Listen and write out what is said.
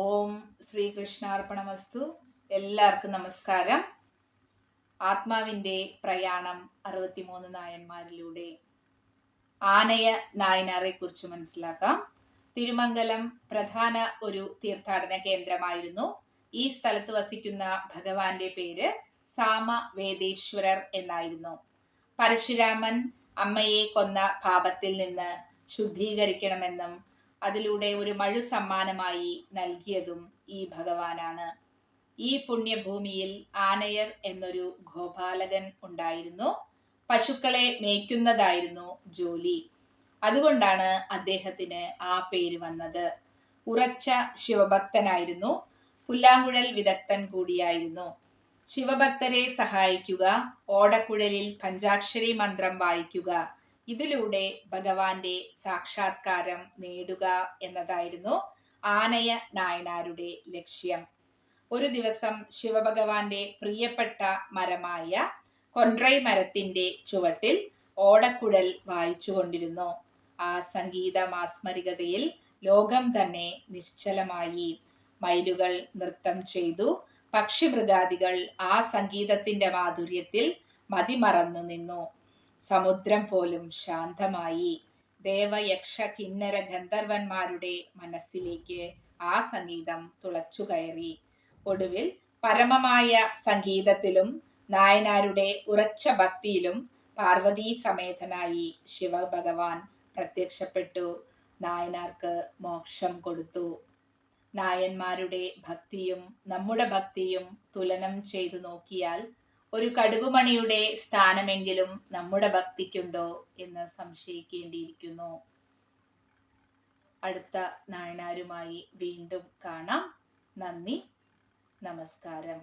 ഓം ശ്രീകൃഷ്ണാർപ്പണമസ്തു. എല്ലാവർക്കും നമസ്കാരം. ആത്മാവിൻ്റെ പ്രയാണം 63 നായന്മാരിലൂടെ ആനയ നായനാറെ കുറിച്ച് മനസ്സിലാക്കാം. തിരുമംഗലം പ്രധാന ഒരു തീർത്ഥാടന കേന്ദ്രമായിരുന്നു. ഈ സ്ഥലത്ത് വസിക്കുന്ന ഭഗവാന്റെ പേര് സാമവേദേശ്വരർ എന്നായിരുന്നു. പരശുരാമൻ അമ്മയെ കൊന്ന പാപത്തിൽ നിന്ന് ശുദ്ധീകരിക്കണമെന്നും അതിലൂടെ ഒരു മഴു സമ്മാനമായി നൽകിയതും ഈ ഭഗവാനാണ്. ഈ പുണ്യഭൂമിയിൽ ആനയർ എന്നൊരു ഗോപാലകൻ ഉണ്ടായിരുന്നു. പശുക്കളെ മേയ്ക്കുന്നതായിരുന്നു ജോലി. അതുകൊണ്ടാണ് അദ്ദേഹത്തിന് ആ പേര് വന്നത്. ഉറച്ച ശിവഭക്തനായിരുന്നു. പുല്ലാങ്കുഴൽ വിദഗ്ധൻ കൂടിയായിരുന്നു. ശിവഭക്തരെ സഹായിക്കുക, ഓടക്കുഴലിൽ പഞ്ചാക്ഷരി മന്ത്രം വായിക്കുക, ഇതിലൂടെ ഭഗവാന്റെ സാക്ഷാത്കാരം നേടുക എന്നതായിരുന്നു ആനയ നായനാരുടെ ലക്ഷ്യം. ഒരു ദിവസം ശിവഭഗവാന്റെ പ്രിയപ്പെട്ട മരമായ കൊൻട്രൈ മരത്തിന്റെ ചുവട്ടിൽ ഓടക്കുഴൽ വായിച്ചുകൊണ്ടിരുന്നു. ആ സംഗീത മാസ്മരികതയിൽ ലോകം തന്നെ നിശ്ചലമായി. മയിലുകൾ നൃത്തം ചെയ്തു. പക്ഷിമൃഗാദികൾ ആ സംഗീതത്തിന്റെ മാധുര്യത്തിൽ മതിമറന്നു നിന്നു. സമുദ്രം പോലും ശാന്തമായി. ദേവയക്ഷ കിന്നര ഗന്ധർവന്മാരുടെ മനസ്സിലേക്ക് ആ സംഗീതം തുളച്ചുകയറി. ഒടുവിൽ പരമമായ സംഗീതത്തിലും നായനാരുടെ ഉറച്ച ഭക്തിയിലും പാർവതീ സമേതനായി ശിവഭഗവാൻ പ്രത്യക്ഷപ്പെട്ടു. നായനാർക്ക് മോക്ഷം കൊടുത്തു. നായന്മാരുടെ ഭക്തിയും നമ്മുടെ ഭക്തിയും തുലനം ചെയ്തു നോക്കിയാൽ ഒരു കടുകുമണിയുടെ സ്ഥാനമെങ്കിലും നമ്മുടെ ഭക്തിക്കുണ്ടോ എന്ന് സംശയിക്കേണ്ടിയിരിക്കുന്നു. അടുത്ത നായനാരുമായി വീണ്ടും കാണാം. നന്ദി, നമസ്കാരം.